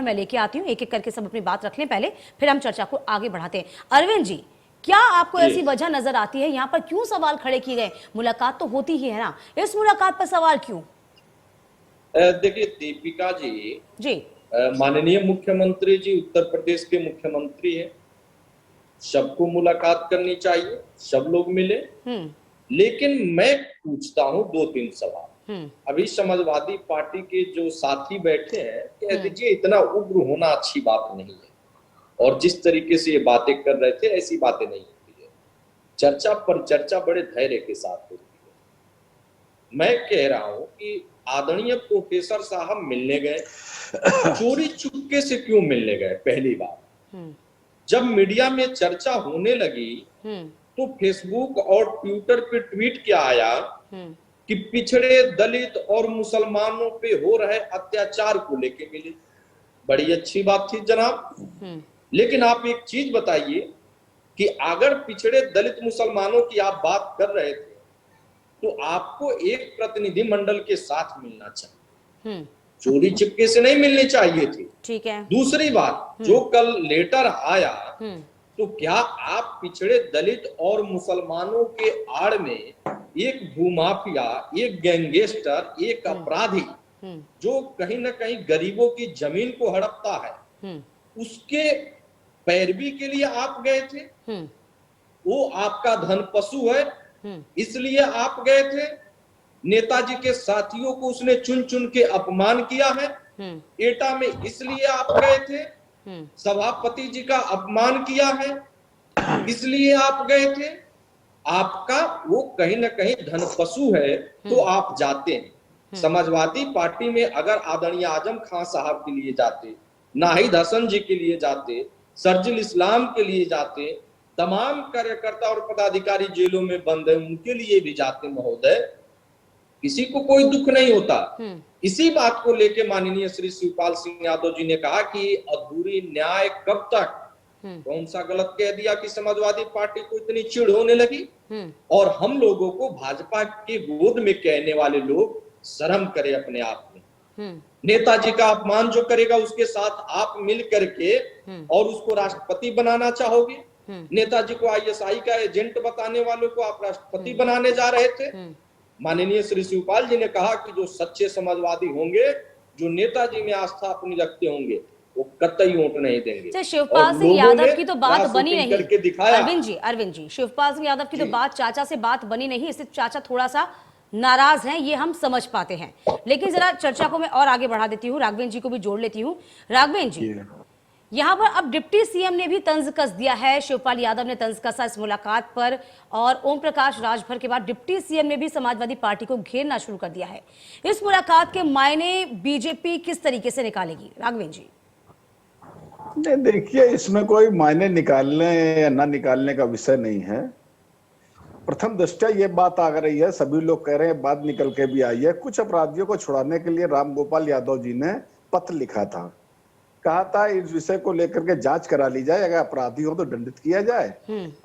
मैं लेके आती हूँ, एक एक करके सब अपनी बात रख लें पहले, फिर हम चर्चा को आगे बढ़ाते हैं। अरविंद जी, क्या आपको ऐसी वजह नजर आती है यहाँ पर क्यों सवाल खड़े किए गए? मुलाकात तो होती ही है ना, इस मुलाकात पर सवाल क्यों? देखिए दीपिका जी, जी माननीय मुख्यमंत्री जी उत्तर प्रदेश के मुख्यमंत्री हैं, सबको मुलाकात करनी चाहिए, सब लोग मिले। लेकिन मैं पूछता हूं दो तीन सवाल। अभी समाजवादी पार्टी के जो साथी बैठे हैं, कह दीजिए इतना उग्र होना अच्छी बात नहीं है, और जिस तरीके से ये बातें कर रहे थे ऐसी बातें नहीं होती है। चर्चा पर चर्चा बड़े धैर्य के साथ होती है। मैं कह रहा हूं कि आदरणीय प्रोफेसर साहब मिलने गए, चोरी चुपके से क्यों मिलने गए? पहली बात, जब मीडिया में चर्चा होने लगी तो फेसबुक और ट्विटर पे ट्वीट क्या आया कि पिछड़े दलित और मुसलमानों पे हो रहे अत्याचार को लेके मिले। बड़ी अच्छी बात थी जनाब, लेकिन आप एक चीज बताइए कि अगर पिछड़े दलित मुसलमानों की आप बात कर रहे थे तो आपको एक प्रतिनिधि मंडल के साथ मिलना चाहिए, चोरी चिपके से नहीं मिलनी चाहिए थी। ठीक है। दूसरी बात, जो कल लेटर आया तो क्या आप पिछड़े दलित और मुसलमानों के आड़ में एक भूमाफिया, एक गैंगस्टर, एक अपराधी जो कहीं ना कहीं गरीबों की जमीन को हड़पता है, उसके पैरवी के लिए आप गए थे? वो आपका धन पशु है इसलिए आप गए थे? नेताजी के साथियों को उसने चुन चुन के अपमान किया है, एटा में इसलिए आप गए थे? सभापति जी का अपमान किया है इसलिए आप गए थे? आपका वो कहीं ना कहीं धन पशु है तो आप जाते हैं। समाजवादी पार्टी में अगर आदरणीय आजम खान साहब के लिए जाते, नाहिद हसन जी के लिए जाते, सर्जिल इस्लाम के लिए जाते, तमाम कार्यकर्ता और पदाधिकारी जेलों में बंद है उनके लिए भी जाते महोदय, किसी को कोई दुख नहीं होता। इसी बात को लेके माननीय श्री शिवपाल सिंह यादव जी ने कहा कि अधूरी न्याय कब तक? कौन सा गलत कह दिया कि समाजवादी पार्टी को इतनी चिढ़ होने लगी? और हम लोगों को भाजपा के गोद में कहने वाले लोग शर्म करे अपने आप में। नेताजी का अपमान जो करेगा उसके साथ आप मिल करके और उसको राष्ट्रपति बनाना चाहोगे? नेताजी को आईएसआई का एजेंट बताने वालों को आप राष्ट्रपति बनाने जा रहे थे। माननीय श्री शिवपाल जी ने कहा कि जो सच्चे समाजवादी होंगे, जो नेताजी में आस्था अपनी रखते होंगे, वो कतई वोट नहीं देंगे। शिवपाल सिंह यादव की तो बात बनी नहीं अरविंद जी, शिवपाल सिंह यादव की तो बात चाचा से बात बनी नहीं, इससे चाचा थोड़ा सा नाराज हैं, ये हम समझ पाते हैं। लेकिन जरा चर्चा को मैं और आगे बढ़ा देती हूँ, राघवेंद्र जी को भी जोड़ लेती हूँ। राघवेंद्र जी, यहाँ पर अब डिप्टी सीएम ने भी तंज कस दिया है, शिवपाल यादव ने तंज कसा इस मुलाकात पर, और ओम प्रकाश राजभर के बाद डिप्टी सीएम ने भी समाजवादी पार्टी को घेरना शुरू कर दिया है। इस मुलाकात के मायने बीजेपी किस तरीके से निकालेगी? राघवेंद्र जी। नहीं, देखिए इसमें कोई मायने निकालने या ना निकालने का विषय नहीं है। प्रथम दृष्टया ये बात आ रही है, सभी लोग कह रहे हैं, बात निकल के भी आई है, कुछ अपराधियों को छुड़ाने के लिए राम गोपाल यादव जी ने पत्र लिखा था, कहा था इस विषय को लेकर के जांच करा ली जाए, अगर अपराधी हो तो दंडित किया जाए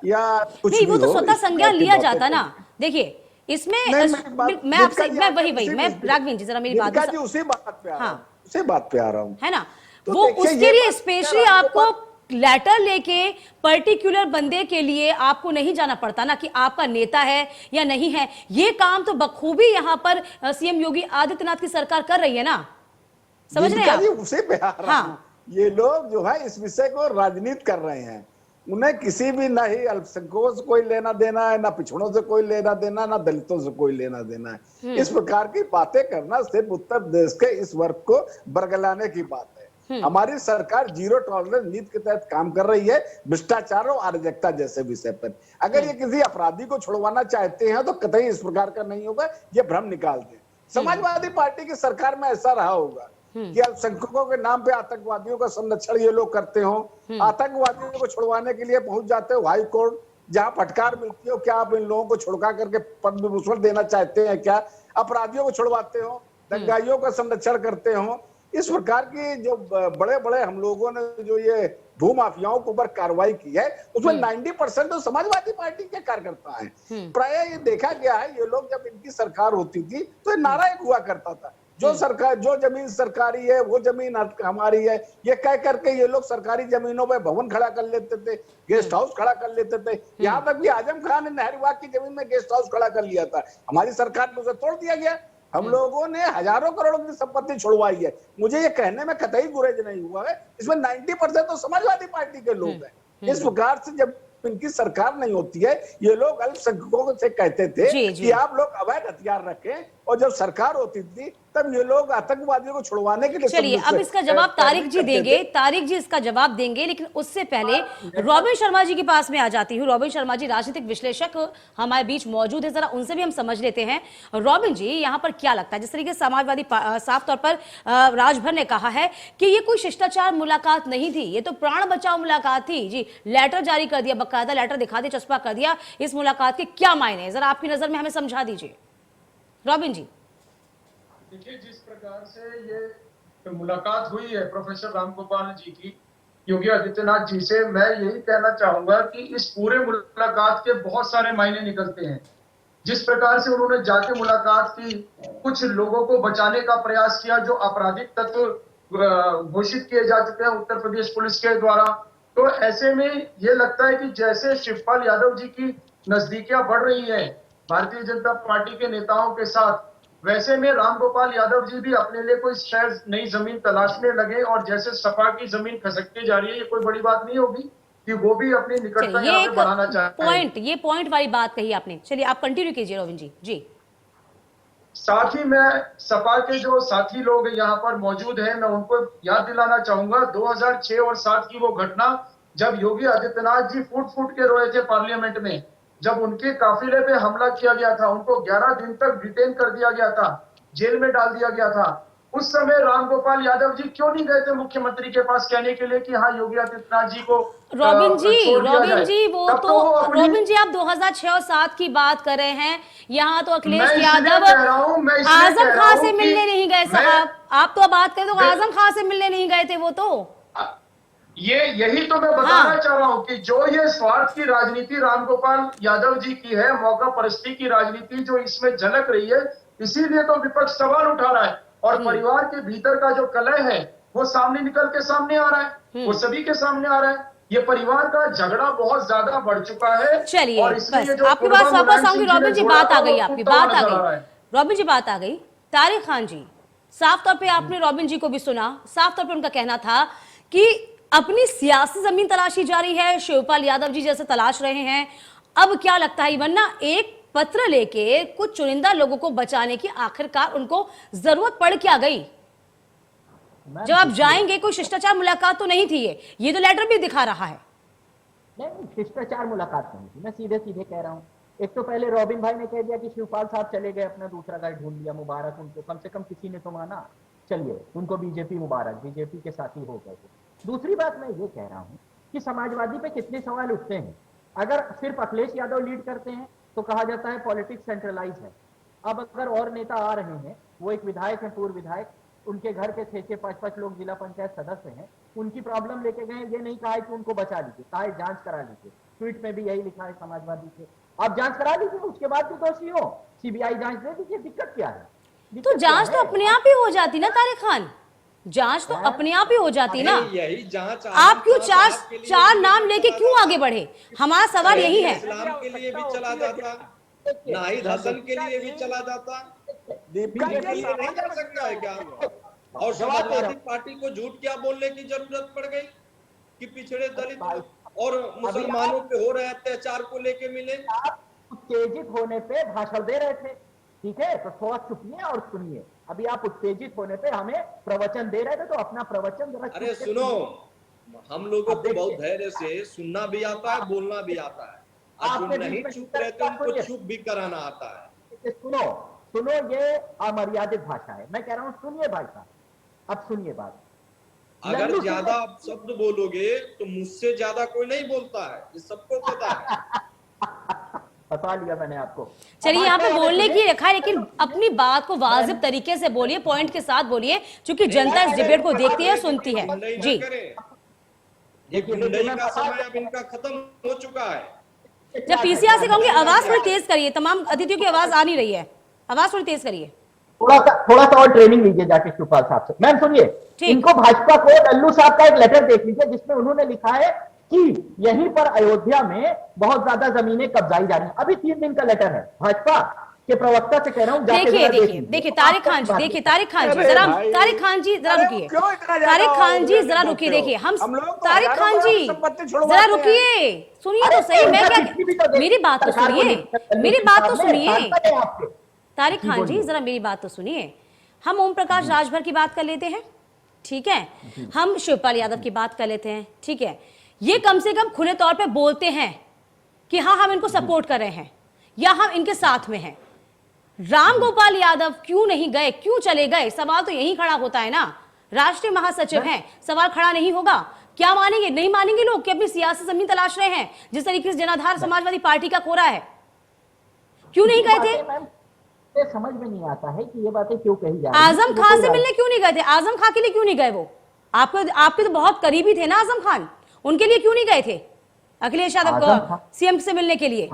या कुछ नहीं, वो तो स्वतः संज्ञान लिया जाता ना। देखिए इसमें मैं आपसे मैं राघवेंद्र जी जरा मेरी बात, उसी बात पे आ रहा हूँ, है ना? वो उसके लिए स्पेशली आपको लेटर लेके पर्टिकुलर बंदे के लिए आपको नहीं जाना पड़ता ना कि आपका नेता है या नहीं है। ये काम तो बखूबी यहाँ पर सीएम योगी आदित्यनाथ की सरकार कर रही है ना, समझ रहे हैं आप? उसे पे आ रहा हूं। ये लोग जो है इस विषय को राजनीति कर रहे हैं, उन्हें किसी भी ना ही अल्पसंख्यकों से कोई लेना देना है, ना पिछड़ों से कोई लेना देना, ना दलितों से कोई लेना देना है। इस प्रकार की बातें करना सिर्फ उत्तर प्रदेश के इस वर्ग को बरगलाने की बात है। हमारी सरकार जीरो टॉलरेंस नीति के तहत काम कर रही है भ्रष्टाचार और अराजकता जैसे विषय पर। अगर ये किसी अपराधी को छुड़वाना चाहते हैं तो कतई इस प्रकार का नहीं होगा, ये भ्रम निकाल दें। समाजवादी पार्टी की सरकार में ऐसा रहा होगा कि अल्पसंख्यकों के नाम पे आतंकवादियों का संरक्षण ये लोग करते हो, आतंकवादियों को छुड़वाने के लिए पहुंच जाते हो हाई कोर्ट, जहां फटकार मिलती हो, क्या आप इन लोगों को छुड़का करके पद्म भूषण देना चाहते हैं क्या? अपराधियों को छुड़वाते हो, दंगाइयों का संरक्षण करते हो। इस प्रकार की जो बड़े बड़े हम लोगों ने जो ये भूमाफियाओं के ऊपर कार्रवाई की है, उसमें 90% तो समाजवादी पार्टी के कार्यकर्ता हैं। प्राय ये देखा गया है, ये लोग जब इनकी सरकार होती थी तो ये नारा एक हुआ करता था जो सरकार, जो जमीन सरकारी है वो जमीन हमारी है, ये कह करके ये लोग सरकारी जमीनों पे भवन खड़ा कर लेते थे, गेस्ट हाउस खड़ा कर लेते थे। यहाँ तक भी आजम खान ने नहरबाग की जमीन में गेस्ट हाउस खड़ा कर लिया था, हमारी सरकार ने उसे तोड़ दिया गया। हम लोगों ने हजारों करोड़ों की संपत्ति छुड़वाई है। मुझे ये कहने में कतई गुरेज नहीं हुआ है, इसमें 90% तो समाजवादी पार्टी के लोग हैं। इस प्रकार से जब इनकी सरकार नहीं होती है, ये लोग अल्पसंख्यकों से कहते थे कि आप लोग अवैध हथियार रखें, और जब सरकार होती थी तब ये लोग आतंकवादियों को छुड़वाने के लिए। चलिए अब इसका जवाब तारिक जी देंगे, तारिक जी इसका जवाब देंगे, लेकिन उससे पहले रॉबिन शर्मा जी के पास में आ जाती हूँ। रॉबिन शर्मा जी राजनीतिक विश्लेषक हमारे बीच मौजूद है, जरा उनसे भी हम समझ लेते हैं। रॉबिन जी, यहाँ पर क्या लगता है, जिस तरीके से समाजवादी साफ तौर पर राजभर ने कहा है कि ये कोई शिष्टाचार मुलाकात नहीं थी, ये तो प्राण बचाओ मुलाकात थी जी, लेटर जारी कर दिया, बकायदा लेटर दिखा दिया, चस्पा कर दिया, इस मुलाकात के क्या मायने, जरा आपकी नजर में हमें समझा दीजिए रॉबिन जी। देखिए, जिस प्रकार से ये मुलाकात हुई है प्रोफेसर रामगोपाल जी की योगी आदित्यनाथ जी से, मैं यही कहना चाहूंगा कि इस पूरे मुलाकात के बहुत सारे मायने निकलते हैं। जिस प्रकार से उन्होंने जाके मुलाकात की, कुछ लोगों को बचाने का प्रयास किया जो आपराधिक तत्व घोषित किए जा चुके हैं उत्तर प्रदेश पुलिस के द्वारा, तो ऐसे में ये लगता है कि जैसे शिवपाल यादव जी की नजदीकियां बढ़ रही है भारतीय जनता पार्टी के नेताओं के साथ, वैसे में रामगोपाल यादव जी भी अपने लिए कोई शायद नई जमीन तलाशने लगे, और जैसे सपा की जमीन खसकती जा रही है, ये कोई बड़ी बात नहीं होगी कि वो भी अपनी निकटता यहाँ पे बढ़ाना चाहते हैं। ये पॉइंट वाली बात कही आपने, चलिए आप कंटिन्यू कीजिए रॉबिन जी। जी, साथ ही मैं सपा के जो साथी लोग यहाँ पर मौजूद हैं, मैं उनको याद दिलाना चाहूंगा 2006 और 7 की वो घटना, जब योगी आदित्यनाथ जी फूट फूट के रोए थे पार्लियामेंट में, जब उनके काफिले पे हमला किया गया था, उनको 11 दिन तक डिटेन कर दिया गया था, जेल में डाल दिया गया था। उस समय रामगोपाल यादव जी क्यों नहीं गए थे मुख्यमंत्री के पास कहने के लिए कि हाँ योगी आदित्यनाथ जी को रॉबिन जी वो तो रॉबिन जी आप 2006 और 7 की बात कर रहे हैं, यहाँ तो अखिलेश यादव आजम खान से मिलने नहीं गए साहब, आप तो बात करें तो आजम खान से मिलने नहीं गए थे वो तो। यही तो मैं बताना चाह रहा हूँ कि जो ये स्वार्थ की राजनीति रामगोपाल यादव जी की है, मौका परस्ती की राजनीति जो इसमें झलक रही है, इसीलिए तो विपक्ष सवाल उठा रहा है, और परिवार के भीतर का जो कलह है वो सामने निकल के सामने आ रहा है, वो सभी के सामने आ रहा है। ये परिवार का झगड़ा बहुत ज्यादा बढ़ चुका है। चलिए आपकी बात वापस आऊंगी, रॉबिन जी बात आ गई, आपकी बात आ गई, रॉबिन जी बात आ गई। तारिक खान जी, साफ तौर पे आपने रॉबिन जी को भी सुना, साफ तौर पे उनका कहना था कि अपनी सियासी जमीन तलाशी जा रही है, शिवपाल यादव जी जैसे तलाश रहे हैं। अब क्या लगता है, वरना एक पत्र लेके कुछ चुनिंदा लोगों को बचाने की आखिरकार उनको जरूरत पड़ क्या गई? जब आप जाएंगे कोई शिष्टाचार मुलाकात तो नहीं थी, ये तो लेटर भी दिखा रहा है। नहीं, शिष्टाचार मुलाकात नहीं थी, मैं सीधे सीधे कह रहा हूँ। एक तो पहले रॉबिन भाई ने कह दिया कि शिवपाल साहब चले गए, अपना दूसरा गाय ढूंढ लिया, मुबारक उनको, कम से कम किसी ने तो माना, चलिए उनको बीजेपी मुबारक, बीजेपी के साथी हो गए। दूसरी बात मैं ये कह रहा हूँ कि समाजवादी पे कितने सवाल उठते हैं। अगर सिर्फ अखिलेश यादव लीड करते हैं तो कहा जाता है पॉलिटिक्स सेंट्रलाइज है। अब अगर और नेता आ रहे हैं, वो एक विधायक है, पूर्व विधायक, उनके घर के 6-5 लोग जिला पंचायत सदस्य हैं, उनकी प्रॉब्लम लेके गए, ये नहीं कहा है कि उनको बचा लीजिए, कहा है जांच करा लीजिए। ट्वीट में भी यही लिखा है समाजवादी से, आप जांच करा लीजिए, उसके बाद भी दोषी हो, सीबीआई जांच दे दीजिए, दिक्कत क्या है? तो जांच तो अपने आप ही हो जाती ना तारिक खान, जांच तो अपने आप ही हो जाती ना। यही जांच आप क्यों चार नाम लेके क्यों आगे बढ़े? हमारा सवाल यही है। इस्लाम के लिए भी चला जाता, नाहिद हसन के लिए भी चला जाता, दीपिका के लिए नहीं जा सकता है क्या? और समाजवादी पार्टी को झूठ क्या बोलने की जरूरत पड़ गई कि पिछड़े दलित और मुसलमानों पे हो रहे अत्याचार को लेके मिले? आप उत्तेजित होने पे भाषण दे रहे थे, ठीक है, तो थोड़ा चुपिए और सुनिए। अभी आप उत्तेजित होने पे हमें प्रवचन दे रहे थे, तो अपना प्रवचन जरा। अरे सुनो, हम लोगों को बहुत धैर्य से सुनना भी आता है, बोलना भी आता है। आप जो नहीं चुप रहते उनको चुप भी कराना आता है। सुनो, ये अमर्यादित भाषा है, मैं कह रहा हूँ सुनिए भाई साहब, अब सुनिए बात। अगर ज्यादा आप शब्द बोलोगे तो मुझसे ज्यादा कोई नहीं बोलता है, ये सबको पता है। बता लिया मैंने आपको। चलिए यहाँ पे बोलने की रखा है, लेकिन अपनी बात को वाजिब तरीके से बोलिए, पॉइंट के साथ बोलिए, क्योंकि जनता इस डिबेट को देखती है, सुनती है। जी, ये गुंडई का समय अब इनका खत्म हो चुका है। जब पीसीआर से कहूंगी आवाज थोड़ी तेज करिए, तमाम अतिथियों की आवाज आ नहीं रही है, आवाज थोड़ी तेज करिए। थोड़ा सा और ट्रेनिंग लीजिए जाके शिवपाल साहब से। मैम सुनिए, ठीक। इनको भाजपा को लल्लू साहब का एक लेटर देख लीजिए जिसमें उन्होंने लिखा है कि यहीं पर अयोध्या में बहुत ज्यादा जमीनें कब्जाई जा रही हैं। अभी 3 दिन का लेटर है, भाजपा के प्रवक्ता से कह रहा हूं, जाके देखिए जरा देख देखिए लीजिए। देखिए तारिक खान जी, देखिए तारिक खान जी अरे जरा, भाई, तारिक खान जी जरा अरे रुकिए, क्यों इतना ज्यादा तारिक खान जी और जरा करते रुकिए, हो? देखिए हम लोग तो तारिक हजारों खान करोड़ जी संपत्ति जरा छुड़वाते हैं। रुकिए, सुनिए तो अरे सही, मैं उनका क्या, चिट्ठी भी तो देखिए, मेरी बात तो सरकार को सुनिए, लिखकर मेरी बात तो सामने सुनिए सांसद है आपके। तारिक जी, खान जी, बोलिए। जरा मेरी बात तो सुनिए। हम ओम प्रकाश राजभर की बात कर लेते हैं, ठीक है, हम शिवपाल यादव की बात कर लेते हैं, ठीक है। ये कम से कम खुले तौर पे बोलते हैं कि हाँ हम इनको सपोर्ट कर रहे हैं या हम इनके साथ में हैं। राम गोपाल यादव क्यों नहीं गए, क्यों चले गए, सवाल तो यही खड़ा होता है ना। राष्ट्रीय महासचिव हैं, सवाल खड़ा नहीं होगा? क्या मानेंगे, नहीं मानेंगे लोग कि अपनी सियासी जमीन तलाश रहे हैं जिस तरीके से जनाधार समाजवादी पार्टी का कोरा है? क्यों नहीं गए थे? ये समझ में नहीं आता है कि ये बातें क्यों कही जा रही हैं। आजम खान से मिलने क्यों नहीं गए थे? आजम खान के लिए क्यों नहीं गए? वो आपके तो बहुत करीबी थे ना आजम खान, उनके लिए क्यों नहीं गए थे अखिलेश यादव सीएम से मिलने के लिए?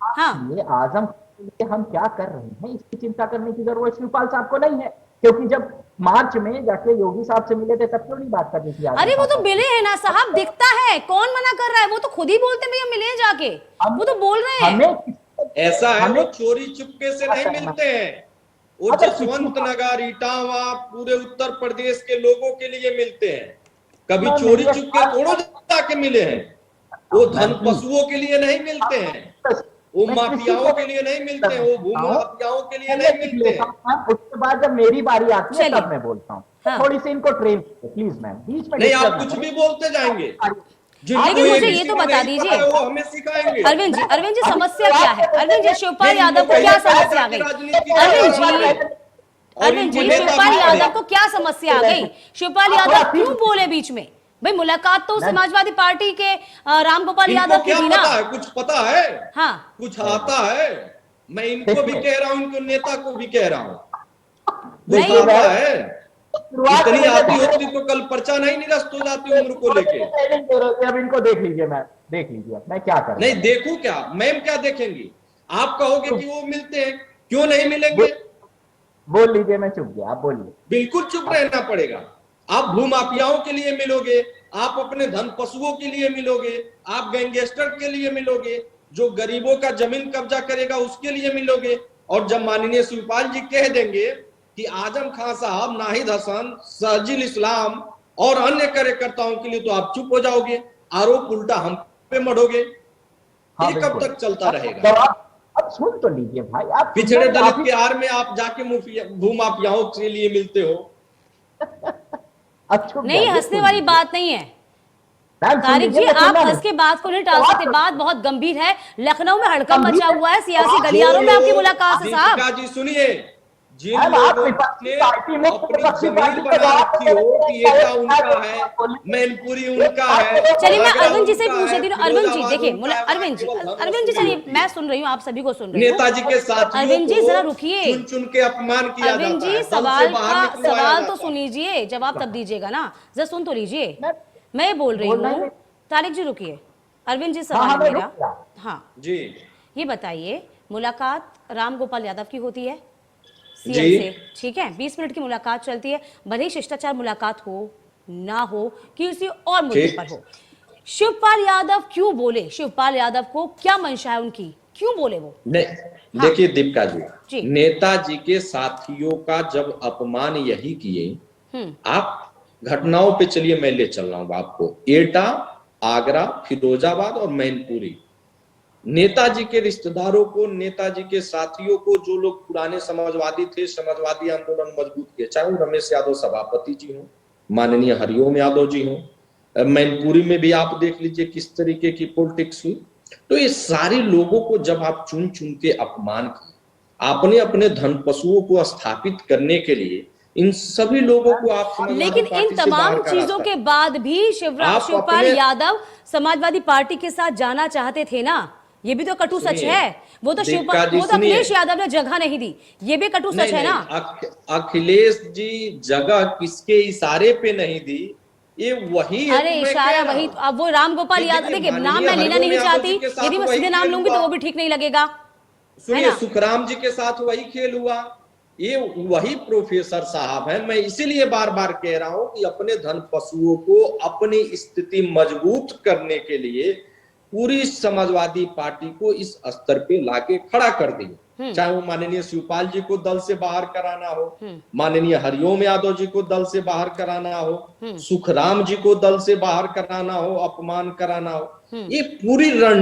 हाँ, ये आजम खान हम क्या कर रहे हैं इसकी चिंता करने की जरूरत शिवपाल साहब को नहीं है, क्योंकि जब मार्च में जाके योगी साहब से मिले थे तब क्यों नहीं बात करनी थी? अरे वो तो मिले हैं ना साहब, दिखता है, कौन मना कर रहा है? वो तो खुद ही बोलते हैं भैया मिले जाके, वो तो बोल रहे हैं। ऐसा है, वो चोरी चुपके से नहीं मिलते हैं, वो जसवंत नगर, इटावा, पूरे उत्तर प्रदेश के लोगों के लिए मिलते हैं। कभी चोरी चुपके थोड़ो जाके मिले हैं, वो धन पशुओं के लिए नहीं मिलते हैं, वो माफियाओं के लिए नहीं मिलते हैं, वो भूमाफियाओं के लिए नहीं मिलते हैं। उसके बाद जब मेरी बारी आती है तब मैं बोलता हूँ। हाँ। थोड़ी सी इनको ट्रेन प्लीज मैम, बीच में नहीं, आप कुछ भी बोलते जाएंगे, लेकिन मुझे ये तो बता दीजिए, वो हमें सिखाएंगे। अरविंद जी समस्या क्या है? अरविंद जी, शिवपाल यादव को क्या समस्या आ गई? अरविंद जी शिवपाल यादव को क्या समस्या आ गई? शिवपाल यादव क्यों बोले बीच में? भाई मुलाकात तो समाजवादी पार्टी के रामगोपाल यादव की थी ना। कुछ पता है? हाँ, कुछ आता है? मैं इनको भी कह रहा हूँ, इनको नेता को भी कह रहा हूँ, कुछ आता है? इतनी आती होती तो कल पर्चा नहीं निरस्त हो जाती उम्र को लेके। अब इनको देख लीजिए मैम, देख लीजिए मैं क्या कर। नहीं देखूं क्या मैम, क्या देखेंगी? आप कहोगे कि वो मिलते हैं, क्यों नहीं मिलेंगे? बोल लीजिए, मैं चुप गया, आप बोलिए। बिल्कुल चुप रहना पड़ेगा। आप भूमाफियाओं के लिए मिलोगे, आप अपने धन पशुओं के लिए मिलोगे, आप गैंगस्टर के लिए मिलोगे, जो गरीबों का जमीन कब्जा करेगा उसके लिए मिलोगे। और जब माननीय शिवपाल जी कह देंगे कि आजम खान साहब, नाहिद हसन, सर्जिल इस्लाम और अन्य कार्यकर्ताओं के लिए, तो आप चुप हो जाओगे, आरोप उल्टा हम पे मढ़ोगे। ये कब तक चलता रहेगा? अब सुन तो लीजिए भाई, आप पिछड़े दलित के आड़ में आप जाके भूमाफियाओं के लिए मिलते हो। नहीं, हंसने वाली बात नहीं है तारिक जी, आप हंस के बात को नहीं टाल सकते, बात बहुत गंभीर है। लखनऊ में हड़कंप मचा हुआ है, सियासी गलियारों में आपकी मुलाकात है साहब। जी सुनिए, जिन लोगों ने अपनी जमीन बना रखी हो कि एटा उनका है, मैनपुरी उनका है। चलिए मैं अरविंद जी से पूछ लेती हूँ। अरविंद जी देखिए, अरविंद जी चलिए, मैं सुन रही हूँ, आप सभी को सुन रही हूँ। नेताजी के साथ अरविंद जी जरा रुकिए, चुन चुन के अपमान किया जाता है। अरविंद जी सवाल तो सुन लीजिए, जवाब तब दीजिएगा ना, जरा सुन तो लीजिए। मैं बोल रही हूँ, तारिक जी रुकिए, अरविंद जी सवाल है मेरा। हाँ जी, ये बताइए, मुलाकात राम गोपाल यादव की होती है सीएम से, ठीक है, 20 मिनट की मुलाकात चलती है, भले ही शिष्टाचार मुलाकात हो ना हो, किसी और मुद्दे पर हो। शिवपाल यादव क्यों बोले? शिवपाल यादव को क्या मंशा है उनकी, क्यों बोले वो? नहीं देखिए दीपिका जी, नेताजी के साथियों का जब अपमान यही किए, आप घटनाओं पे चलिए, मैं ले चल रहा हूं आपको। एटा, आगरा, फिरोजाबाद और मैनपुरी, नेताजी के रिश्तेदारों को, नेताजी के साथियों को, जो लोग पुराने समाजवादी थे, समाजवादी आंदोलन मजबूत किए, चाहे वो रमेश यादव सभापति जी हो, माननीय हरिओम यादव जी हो, मैनपुरी में भी आप देख लीजिए किस तरीके की पॉलिटिक्स हुई। तो ये सारे लोगों को जब आप चुन चुन के अपमान किए, आपने अपने धन पशुओं को स्थापित करने के लिए इन सभी लोगों को आप, लेकिन इन तमाम चीजों के बाद भी शिवपाल यादव समाजवादी पार्टी के साथ जाना चाहते थे ना, ये भी तो कटु सच है। वो तो अखिलेश यादव ने जगह नहीं दी, ये भी कटु सच है ना। अखिलेश जी जगह किसके इशारे पे नहीं दी, ये वही, अरे इशारा वही, अब वो राम गोपाल यादव, देखिए नाम मैं लेना नहीं चाहती, यदि मैं सीधे नाम लूंगी तो वो भी ठीक नहीं लगेगा। सुनिए, सुखराम जी के साथ वही खेल हुआ, ये वही प्रोफेसर साहब हैं। मैं इसीलिए बार बार कह रहा हूं कि अपने धन पशुओं को अपनी स्थिति मजबूत करने के लिए पूरी समाजवादी पार्टी को इस स्तर पे लाके खड़ा कर दिए, चाहे वो माननीय शिवपाल जी को दल से बाहर कराना हो, माननीय हरिओम यादव जी को दल से बाहर कराना हो, सुखराम जी को दल से बाहर कराना हो, अपमान कराना हो, ये पूरी रण